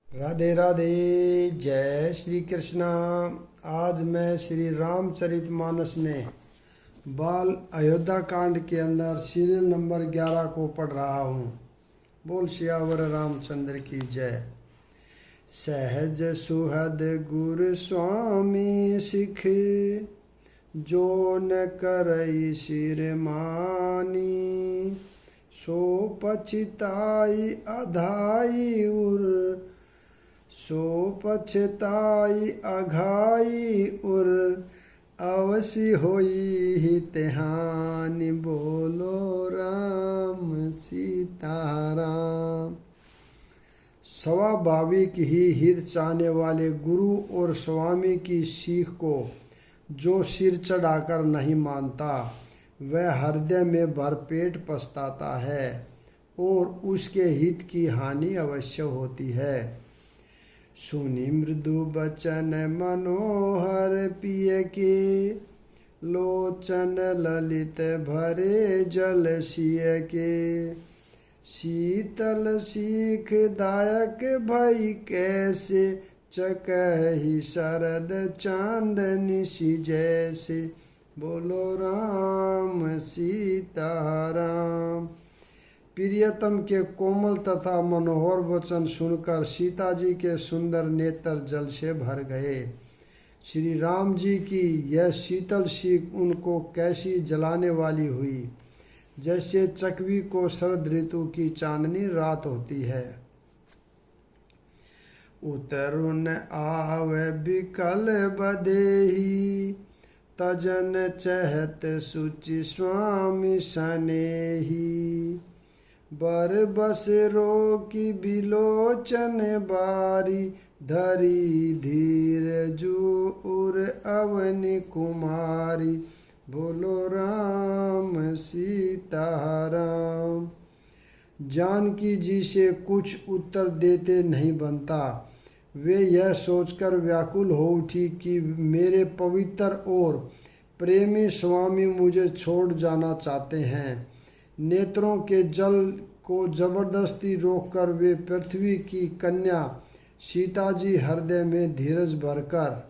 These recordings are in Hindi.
राधे राधे। जय श्री कृष्णा। आज मैं श्री रामचरितमानस में बाल अयोध्या कांड के अंदर सीरियल नंबर 11 को पढ़ रहा हूँ। बोल सियावर रामचंद्र की जय। सहज सुहद गुर स्वामी सिख, जो न करई सिर मानी। सो पछताई अधाई उर, सो पछताई अघाई उर। अवश्य होई ही तेहानी। बोलो राम सीताराम। स्वाभाविक ही हित चाहने वाले गुरु और स्वामी की सीख को जो सिर चढ़ाकर नहीं मानता, वह हृदय में भरपेट पछताता है और उसके हित की हानि अवश्य होती है। सुनी मृदु बचन मनोहर पिय के, लोचन ललित भरे जल सिय के। शीतल सीख दायक भई कैसे, चकहि शरद चांदनी सी जैसे। बोलो राम सीताराम। प्रियतम के कोमल तथा मनोहर वचन सुनकर सीता जी के सुंदर नेत्र जल से भर गए। श्री राम जी की यह शीतल सीख उनको कैसी जलाने वाली हुई, जैसे चकवी को शरद ऋतु की चांदनी रात होती है। उतरुन आवे बिकल बदेही, तजन चहत सुचि स्वामी सनेही। बर बस रोकी बिलोचन बारी, धरी धीर जूर अवनि कुमारी। बोलो राम सीताराम। जानकी जी से कुछ उत्तर देते नहीं बनता। वे यह सोचकर व्याकुल हो उठी कि मेरे पवित्र और प्रेमी स्वामी मुझे छोड़ जाना चाहते हैं। नेत्रों के जल को जबरदस्ती रोककर वे पृथ्वी की कन्या सीता जी हृदय में धीरज भरकर,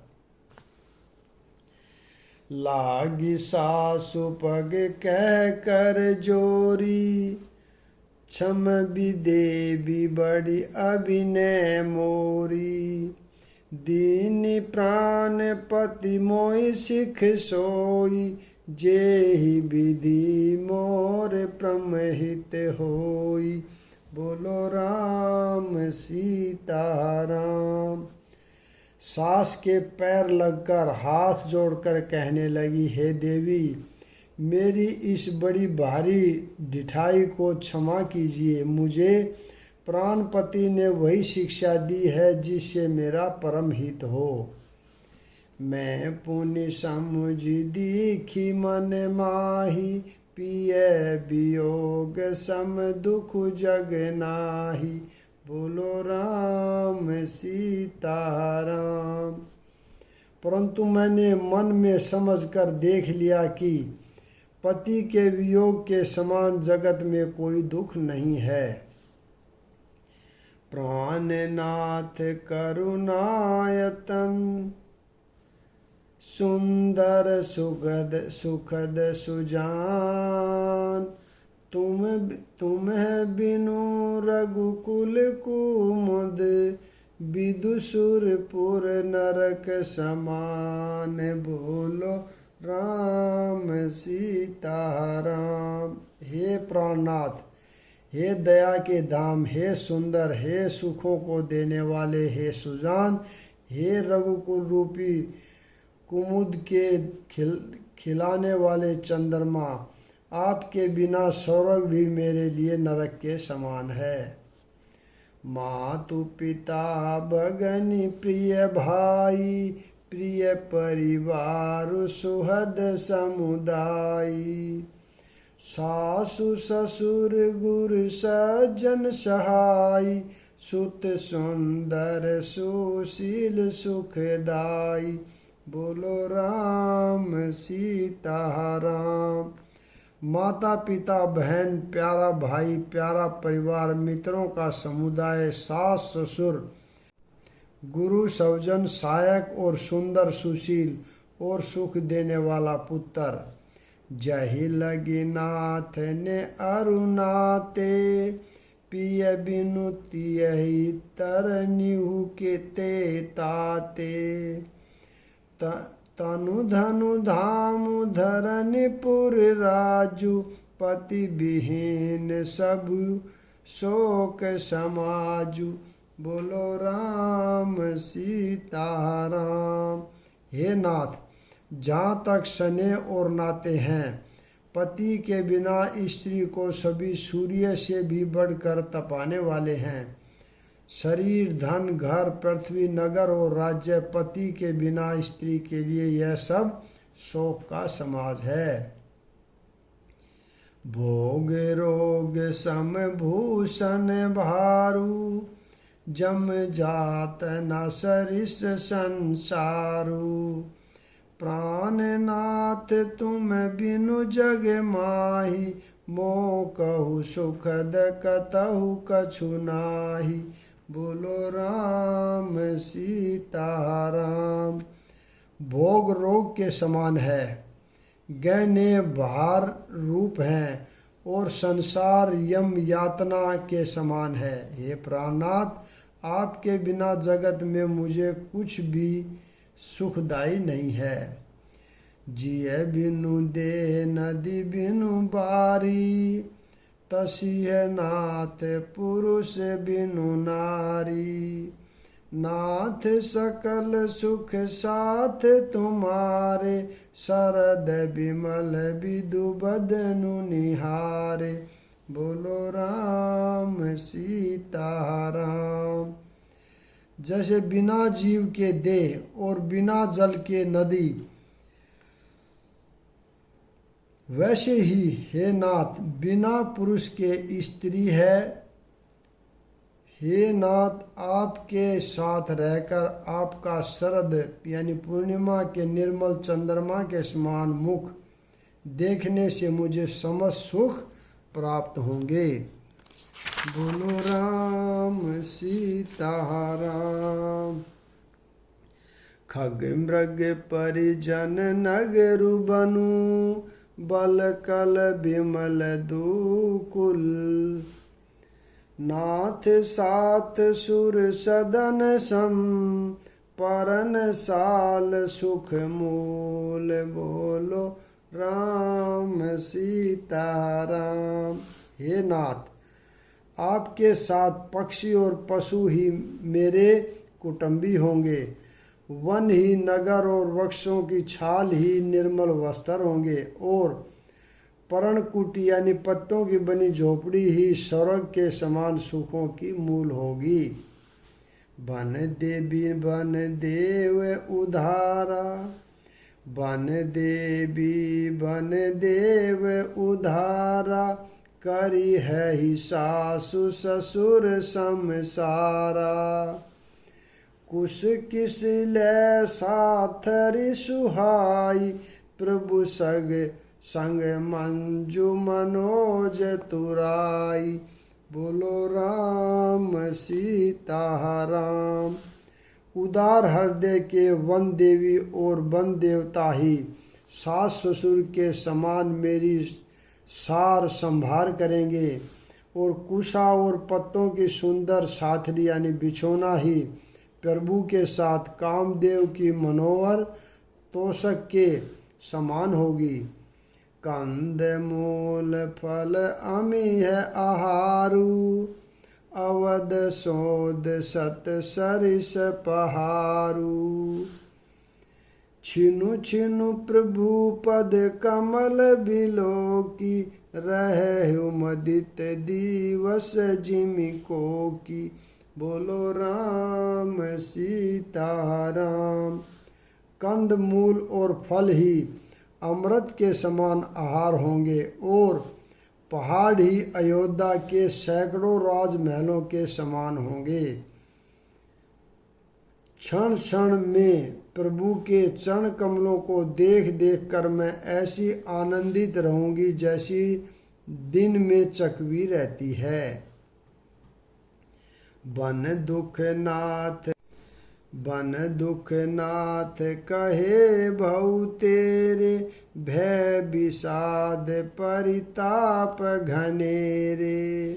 लागी सासु पग कह कर जोरी। क्षम भी देवी बड़ी अभिनय मोरी, दीन प्राण पति मोहि सिख सोई। जेहि विधि मोर प्रमहित होई। बोलो राम सीताराम। सास के पैर लगकर हाथ जोड़कर कहने लगी, हे देवी, मेरी इस बड़ी भारी ढिठाई को क्षमा कीजिए। मुझे प्राणपति ने वही शिक्षा दी है जिससे मेरा परम हित हो। मैं पुनि समुझी दीखी मन माही, पिय वियोग सम दुख जग नाही। बोलो राम सीताराम। परंतु मैंने मन में समझकर देख लिया कि पति के वियोग के समान जगत में कोई दुख नहीं है। प्राणनाथ करुणायतन, सुंदर सुखद सुजान। तुम्हें बिनु रघुकुल कुमुद, विदुषुरपुर नरक समान। बोलो राम सीताराम। हे प्राणनाथ, हे दया के धाम, हे सुंदर, हे सुखों को देने वाले, हे सुजान, हे रघुकुल रूपी कुमुद के खिलाने वाले चंद्रमा, आपके बिना स्वर्ग भी मेरे लिए नरक के समान है। मातु पिता भगनि प्रिय भाई, प्रिय परिवार सुहद समुदायी। सासु ससुर गुर सज्जन सहाय, सुत सुंदर सुशील सुखदाई। बोलो राम सीताराम। माता पिता बहन प्यारा भाई प्यारा परिवार मित्रों का समुदाय सास ससुर गुरु सवजन सहायक और सुंदर सुशील और सुख देने वाला पुत्र। जही लगी नाथ ने अरुणाते, पिय बिनु तियहि तरनिहु के ते ताते। तनु धनु धाम धरनीपुर राजू, पति विहीन सब शोक समाजू। बोलो राम सीता राम। हे नाथ, जहाँ तक स्नेह और नाते हैं, पति के बिना स्त्री को सभी सूर्य से भी बढ़कर तपाने वाले हैं। शरीर, धन, घर, पृथ्वी, नगर और राज्य, पति के बिना स्त्री के लिए यह सब शोक का समाज है। भोग रोग सम भूषण भारू, जम जात न सरिस संसारू। प्राणनाथ तुम बिनु जग माही, मोह कहु सुखद कतहु कछु नाही। बोलो राम सीता राम। भोग रोग के समान है, गहने भार रूप हैं और संसार यम यातना के समान है। हे प्राणनाथ, आपके बिना जगत में मुझे कुछ भी सुखदायी नहीं है। जिय बिनु दे नदी बिनु बारी, तसी है नाथ पुरुष बिनु नारी। नाथ सकल सुख साथ तुम्हारे, शरद विमल विदु बदनु निहारे। बोलो राम सीता राम। जैसे बिना जीव के देह और बिना जल के नदी, वैसे ही हे नाथ बिना पुरुष के स्त्री है। हे नाथ, आपके साथ रहकर आपका शरद यानी पूर्णिमा के निर्मल चंद्रमा के समान मुख देखने से मुझे समस्त सुख प्राप्त होंगे। बोलो राम सीता राम। खग मृग परिजन नगरु बनु, बल कल विमल दुकुल। नाथ साथ सुर सदन सम, परन साल सुख मूल। बोलो राम सीता राम। हे नाथ, आपके साथ पक्षी और पशु ही मेरे कुटुंबी होंगे। वन ही नगर और वृक्षों की छाल ही निर्मल वस्त्र होंगे और पर्णकुटी यानी पत्तों की बनी झोपड़ी ही स्वर्ग के समान सुखों की मूल होगी। बन देवी बन देव उधारा, बन देवी बन देव उधारा। करी है ही सासु ससुर समसारा, कुश किस ले साथरी सुहाई। प्रभु सग संग मंजू मनोज तुराई। बोलो राम सीता राम। उदार हृदय के वन देवी और वन देवता ही सास ससुर के समान मेरी सार संभार करेंगे और कुशा और पत्तों की सुंदर साथरी यानी बिछोना ही प्रभु के साथ कामदेव की मनोहर तोषक के समान होगी। कंद मूल फल अमी है आहारू, अवध सोद सत सरिस पहारू। छिनु छिनु प्रभु पद कमल बिलो की, रहे उमदित दिवस जिमिको की। बोलो राम सीता राम। कंद मूल और फल ही अमृत के समान आहार होंगे और पहाड़ ही अयोध्या के सैकड़ों राजमहलों के समान होंगे। क्षण क्षण में प्रभु के चरण कमलों को देख देख कर मैं ऐसी आनंदित रहूंगी जैसी दिन में चकवी रहती है। बन दुख नाथ बन दुख नाथ कहे भऊ तेरे, भय विषाद परिताप घनेरे।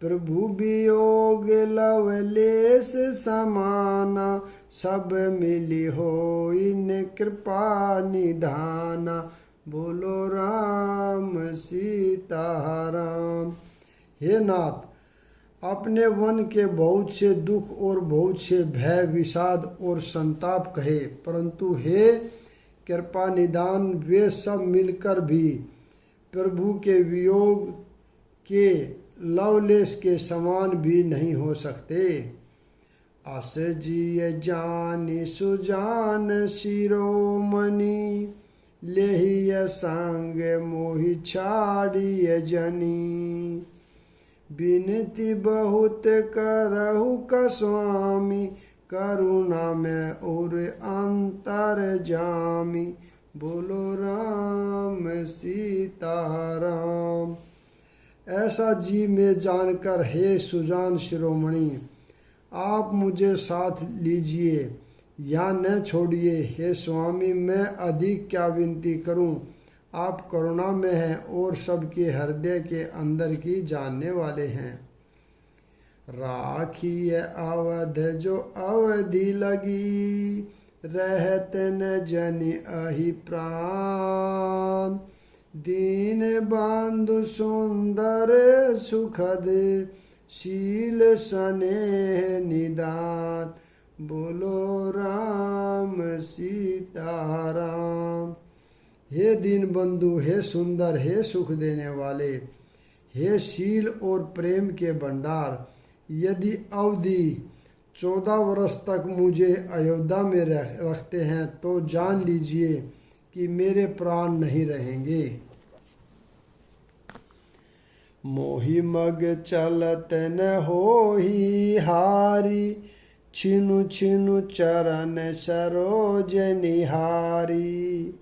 प्रभु वियोग लवलेश समाना, सब मिली होइन कृपा निधाना। बोलो राम सीता राम। हे नाथ, अपने वन के बहुत से दुख और बहुत से भय विषाद और संताप कहे, परंतु हे कृपा निदान वे सब मिलकर भी प्रभु के वियोग के लवलेश के समान भी नहीं हो सकते। अस जिय जानि सुजान शिरोमणि, लेहिय संग मोहि छाड़िय जनी। बिनती बहुत करहु स्वामी, करुणा में और अंतर जामी। बोलो राम सीता राम। ऐसा जी में जानकर हे सुजान शिरोमणि, आप मुझे साथ लीजिए या न छोड़िए। हे स्वामी, मैं अधिक क्या विनती करूं, आप करुणा में हैं और सबके हृदय के अंदर की जानने वाले हैं। राखिए अवध जो अवधि लगी, रहत न जनि अहि प्राण। दीन बंधु सुंदर सुखद, शील स्नेह निदान। बोलो राम सीता राम। हे दीन बंधु, हे सुंदर, हे सुख देने वाले, हे शील और प्रेम के भंडार, यदि अवधि 14 वर्ष तक मुझे अयोध्या में रखते हैं तो जान लीजिए कि मेरे प्राण नहीं रहेंगे। मोहि मग चलत न होहि हारी, छिनु छिनु चरण सरोज निहारी।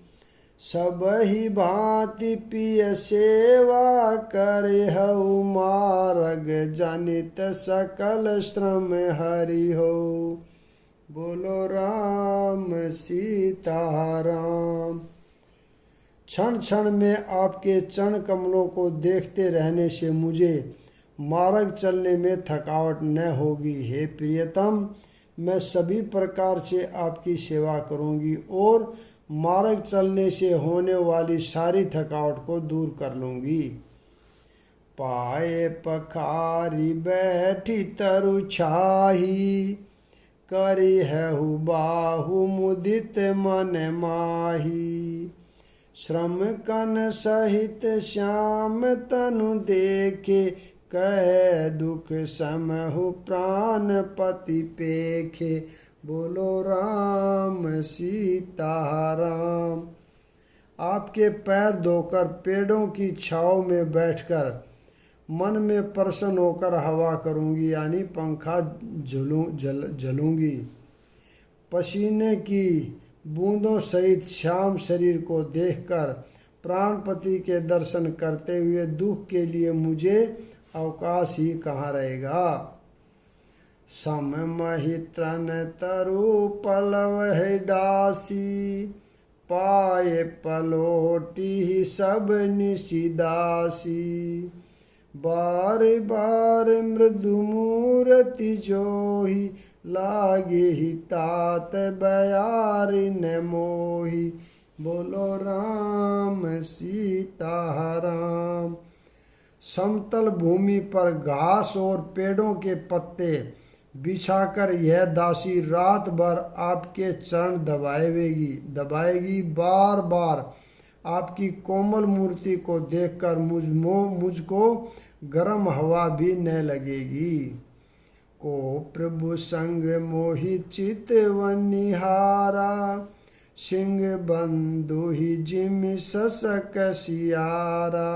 सबहि भांति पिय सेवा करहु, मार्ग जनित सकल श्रम हरि हो। बोलो राम सीता राम। क्षण क्षण में आपके चरण कमलों को देखते रहने से मुझे मार्ग चलने में थकावट न होगी। हे प्रियतम, मैं सभी प्रकार से आपकी सेवा करूंगी और मार्ग चलने से होने वाली सारी थकावट को दूर कर लूंगी। पाए पखारी बैठी तरु छाही, करी है बाहु मुदित मन माही। श्रम कन सहित श्याम तनु देखे, कह दुख समहु प्राण पति पेखे। बोलो राम सीता राम। आपके पैर धोकर पेड़ों की छाँव में बैठकर मन में प्रसन्न होकर हवा करूंगी, यानी पंखा झलूंगी। पसीने की बूंदों सहित श्याम शरीर को देखकर प्राणपति के दर्शन करते हुए दुख के लिए मुझे अवकाश ही कहाँ रहेगा। सम महित्रन तरु पलव है डासी, पाए पलोटी सब निशिदासी। बार बार मृदु मूर्ति जोही, लागे ही तात बयारी न मोही। बोलो राम सीता राम। समतल भूमि पर घास और पेड़ों के पत्ते बिछाकर यह दासी रात भर आपके चरण दबाएगी। बार बार आपकी कोमल मूर्ति को देखकर मुझको गर्म हवा भी न लगेगी। को प्रभु संग मोहि चित वनिहारा, सिंह बंधु ही जिमि ससक सियारा।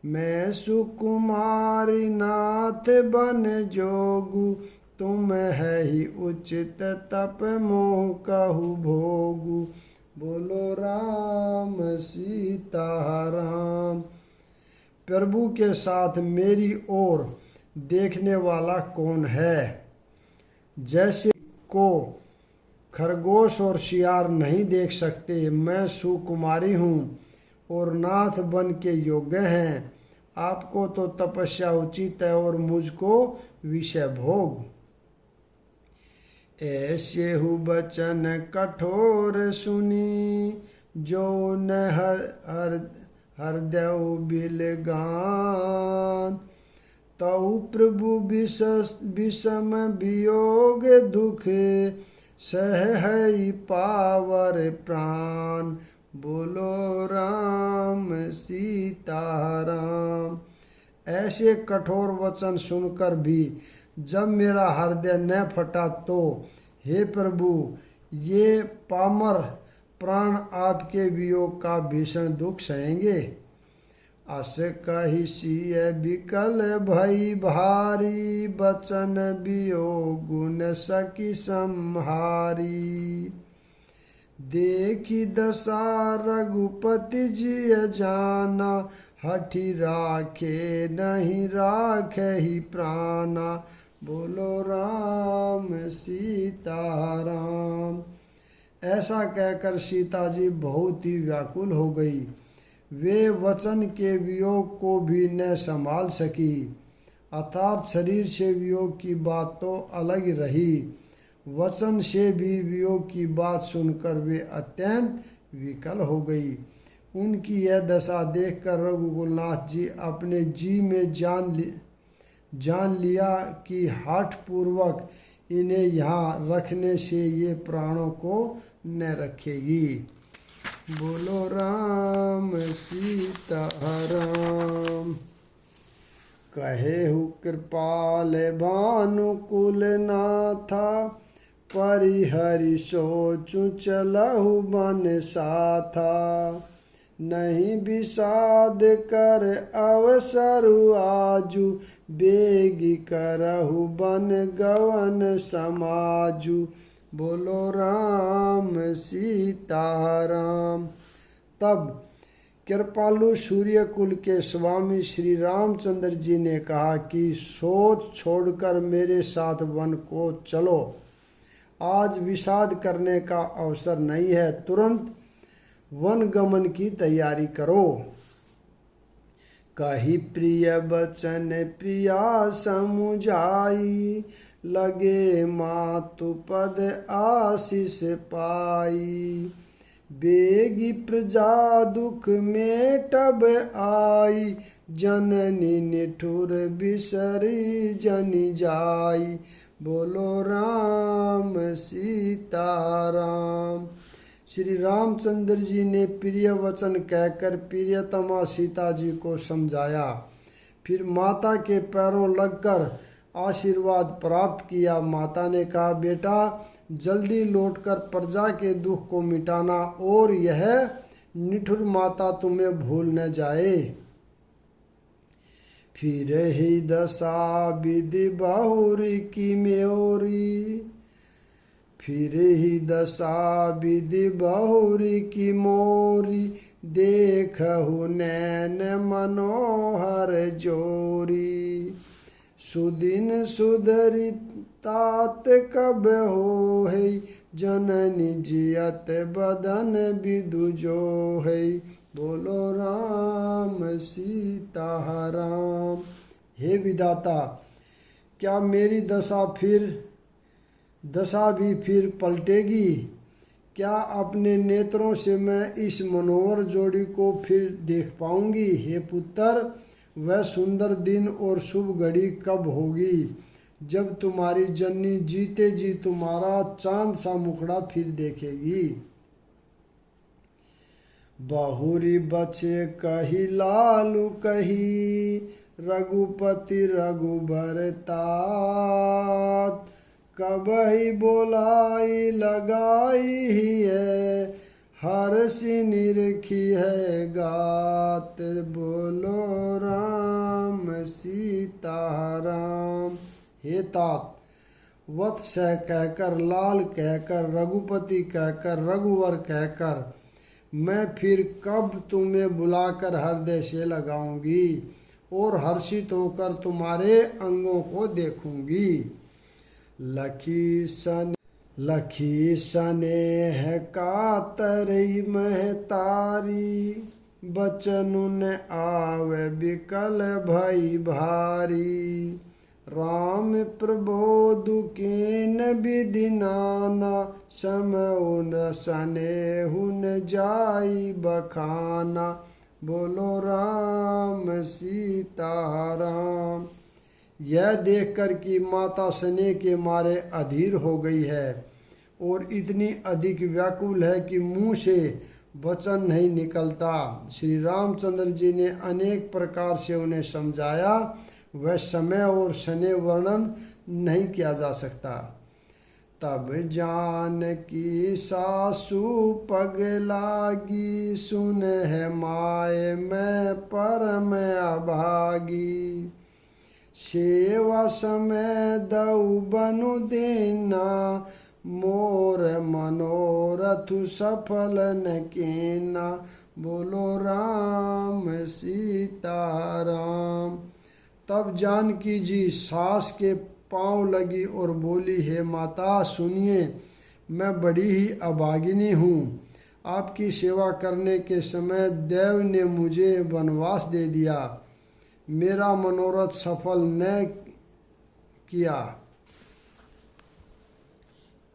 मैं सुकुमारी नाथ बन जोगु, तुम है ही उचित तप मोह कहु भोगु। बोलो राम सीता राम। प्रभु के साथ मेरी ओर देखने वाला कौन है? जैसे को खरगोश और शियार नहीं देख सकते। मैं सुकुमारी हूँ और नाथ बन के योग्य हैं। आपको तो तपस्या उचित है और मुझको विषय भोग। ऐसे हु बचन कठोर सुनी, जो न हृदय बिलगान। तऊ प्रभु विषम वियोग दुख, सह पावर प्राण। बोलो राम सीताराम। ऐसे कठोर वचन सुनकर भी जब मेरा हृदय न फटा तो हे प्रभु, ये पामर प्राण आपके वियोग का भीषण दुख सहेंगे। अस कहि सिय विकल भई भारी, बचन वियोग गुण सकी संहारी। देखी दशा रघुपति जी जाना, हठि राखे नहीं राखे ही प्राणा। बोलो राम सीताराम। ऐसा कहकर सीता जी बहुत ही व्याकुल हो गई। वे वचन के वियोग को भी न संभाल सकी। अर्थात शरीर से वियोग की बात तो अलग रही, वचन से भी वियोग की बात सुनकर वे अत्यंत विकल हो गई। उनकी यह दशा देखकर रघुकुलनाथ जी अपने जी में जान लिया कि हठपूर्वक इन्हें यहाँ रखने से ये प्राणों को न रखेगी। बोलो राम सीताराम। कहेहु कृपाल भानुकुल नाथा, परिहरि सोचु चलहु बन साथा। नहीं विषाद कर अवसरु आजु, बेगी करहु बन गवन समाजु। बोलो राम सीताराम। तब कृपालु सूर्यकुल के स्वामी श्री रामचंद्र जी ने कहा कि सोच छोड़कर मेरे साथ वन को चलो। आज विषाद करने का अवसर नहीं है, तुरंत वन गमन की तैयारी करो। कही प्रिय बचन प्रिया समुझाई, लगे मातु पद आशीष पाई। बेगी प्रजा दुख में टब आई, जननी निठुर बिसरी जनि जाई। बोलो राम सीताराम। श्री रामचंद्र जी ने प्रिय वचन कहकर प्रियतमा सीता जी को समझाया। फिर माता के पैरों लगकर आशीर्वाद प्राप्त किया। माता ने कहा, बेटा जल्दी लौटकर प्रजा के दुख को मिटाना और यह निठुर माता तुम्हें भूल न जाए। फिर ही दशा विधि बहुरी की म्योरी, फिर ही दशा विधि बहुरी की मोरी। देखहु नैन मनोहर जोरी, सुदिन सुधरी तात कब हो है। जननी जियत बदन विदु जो है। बोलो राम सीताराम। हे विधाता, क्या मेरी दशा भी फिर पलटेगी? क्या अपने नेत्रों से मैं इस मनोहर जोड़ी को फिर देख पाऊंगी? हे पुत्र, वह सुंदर दिन और शुभ घड़ी कब होगी जब तुम्हारी जननी जीते जी तुम्हारा चांद सा मुखड़ा फिर देखेगी? बहुरी बचे कही लालू कही, रघुपति रघुबर तात। कबही बोलाई लगाई ही है, हर्षि निरखी है गात। बोलो राम सीताराम। हे तात, वत्स कहकर, लाल कहकर, रघुपति कहकर, रघुवर कहकर मैं फिर कब तुम्हें बुलाकर हृदय से लगाऊंगी और हर्षित होकर तुम्हारे अंगों को देखूंगी। लखी सन लखी स्नेह कातरई महतारी, बचनुन आवे बिकल भई भारी। राम प्रबोध केन विधि नाना, समउन स्नेहुन जाई बखाना। बोलो राम सीताराम। यह देखकर कि माता स्नेह के मारे अधीर हो गई है और इतनी अधिक व्याकुल है कि मुंह से वचन नहीं निकलता, श्री रामचंद्र जी ने अनेक प्रकार से उन्हें समझाया। वह समय और स्नेह वर्णन नहीं किया जा सकता। तब जान की सासु पग लागी, सुन है माए मैं परम अभागी। सेवा समय दऊ बनु देना, मोर मनोरथ सफल न केना। बोलो राम सीताराम। तब जानकी जी सास के पांव लगी और बोली, हे माता सुनिए, मैं बड़ी ही अभागिनी हूँ। आपकी सेवा करने के समय देव ने मुझे वनवास दे दिया, मेरा मनोरथ सफल न किया।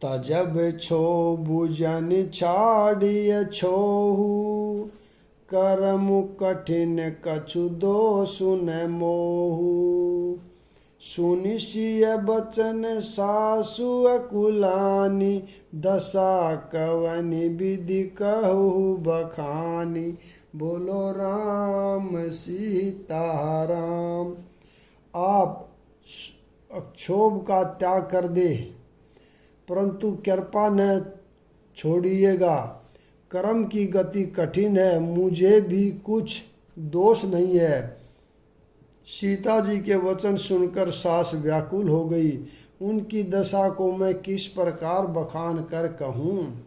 तजब छो भुजन छाड़िय छोहू, करम कठिन कछु दोषु न मोहू। सुनिशिय बचन सासु अकुलानी, दशा कवनि विधि कहु बखानी। बोलो राम सीताराम। आप क्षोभ का त्याग कर दे, परंतु कृपा न छोड़िएगा। कर्म की गति कठिन है, मुझे भी कुछ दोष नहीं है। सीता जी के वचन सुनकर सास व्याकुल हो गई। उनकी दशा को मैं किस प्रकार बखान कर कहूँ।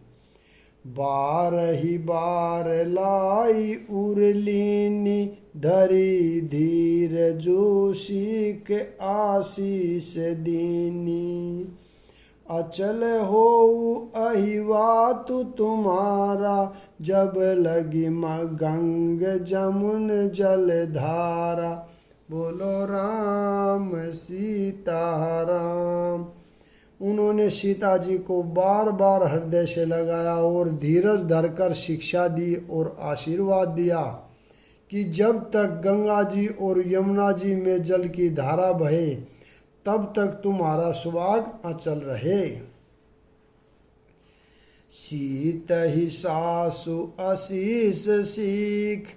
बार ही बार लाई उरलीनी, धरी धीर जोशी के आशीष दीनी। अचल हो अहिवातु तुम्हारा, जब लगी गंग जमुन जल धारा। बोलो राम सीताराम। उन्होंने सीता जी को बार बार हृदय से लगाया और धीरज धरकर शिक्षा दी और आशीर्वाद दिया कि जब तक गंगा जी और यमुना जी में जल की धारा बहे, तब तक तुम्हारा सुहाग अचल रहे। सीत ही सासु आशीष सीख,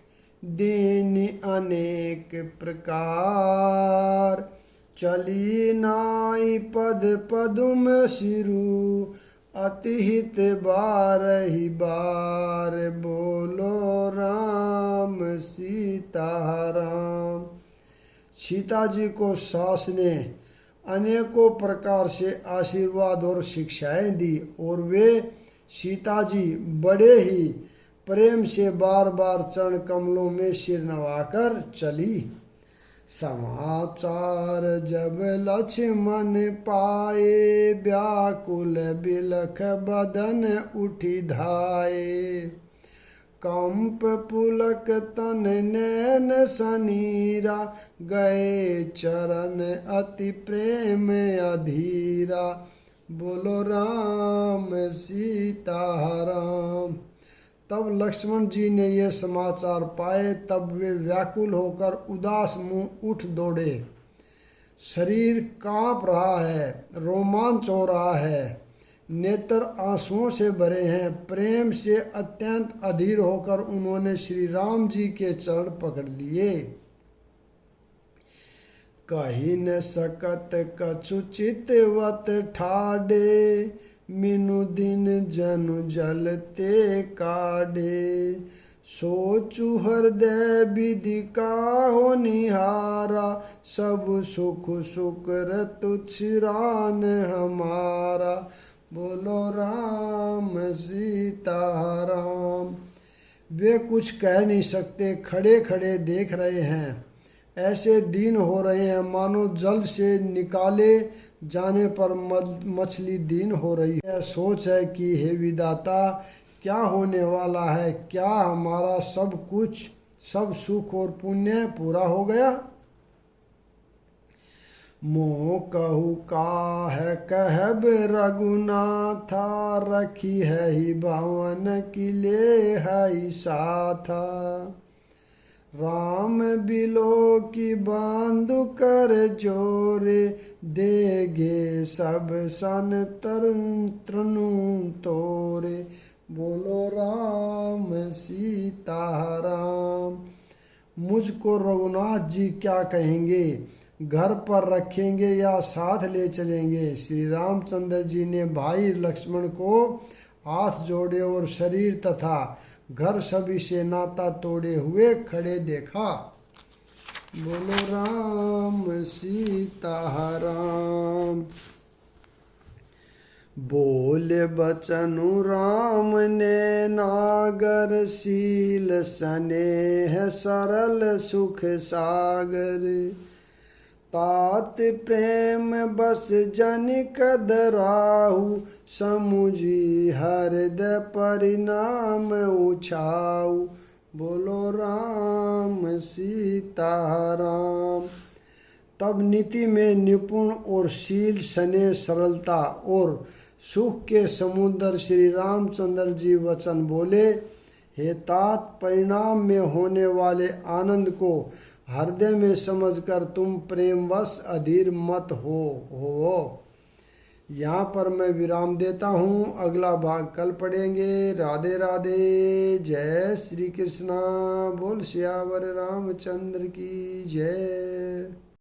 दीनी अनेक प्रकार। चली नाई पद पदुम सिरु, अतिहित बारही बार। बोलो राम सीताराम। सीता जी को सास ने अनेकों प्रकार से आशीर्वाद और शिक्षाएं दी और वे सीता जी बड़े ही प्रेम से बार बार चरण कमलों में सिर नवाकर चली। समाचार जब लक्ष्मण पाए, व्याकुल बिलख बदन उठी धाये। कंप पुलक तन नैन सनीरा, गए चरण अति प्रेम अधीरा। बोलो राम सीताराम। तब लक्ष्मण जी ने यह समाचार पाए, तब वे व्याकुल होकर उदास मुंह उठ दौड़े। शरीर कांप रहा है, रोमांच हो रहा है, नेत्र आंसुओं से भरे हैं। प्रेम से अत्यंत अधीर होकर उन्होंने श्री राम जी के चरण पकड़ लिए। कही न सकत कछु चितवत ठाडे, मिनु दिन जनु जलते काढ़े। सोचु हृदय विधि काहो निहारा, सब सुख सुकर तुच्छरान हमारा। बोलो राम सीताराम। वे कुछ कह नहीं सकते, खड़े खड़े देख रहे हैं। ऐसे दिन हो रहे हैं मानो जल से निकाले जाने पर मछली दिन हो रही है। सोच है कि हे विधाता क्या होने वाला है, क्या हमारा सब कुछ, सब सुख और पुण्य पूरा हो गया। मोह कहू का है कहब रघुनाथा, रखी है ही भवन किले है साथा। राम बिलो की बांधु कर जोरे, देगे सब सन तनु तोरे। बोलो राम सीता राम। मुझको रघुनाथ जी क्या कहेंगे, घर पर रखेंगे या साथ ले चलेंगे। श्री रामचंद्र जी ने भाई लक्ष्मण को हाथ जोड़े और शरीर तथा घर सभी से नाता तोड़े हुए खड़े देखा। बोलो राम सीता राम। बोले बचनु राम ने नागर, शील स्नेह सरल सुख सागर। तात प्रेम बस जन कदराहु, समुझी हृदय परिणाम उछाऊ। बोलो राम सीता राम। तब नीति में निपुण और शील स्नेह सरलता और सुख के समुद्र श्री रामचंद्र जी वचन बोले। हे तात, परिणाम में होने वाले आनंद को हृदय में समझकर तुम प्रेमवश अधीर मत हो। यहाँ पर मैं विराम देता हूँ, अगला भाग कल पढ़ेंगे। राधे राधे। जय श्री कृष्णा। बोल सियावर रामचंद्र की जय।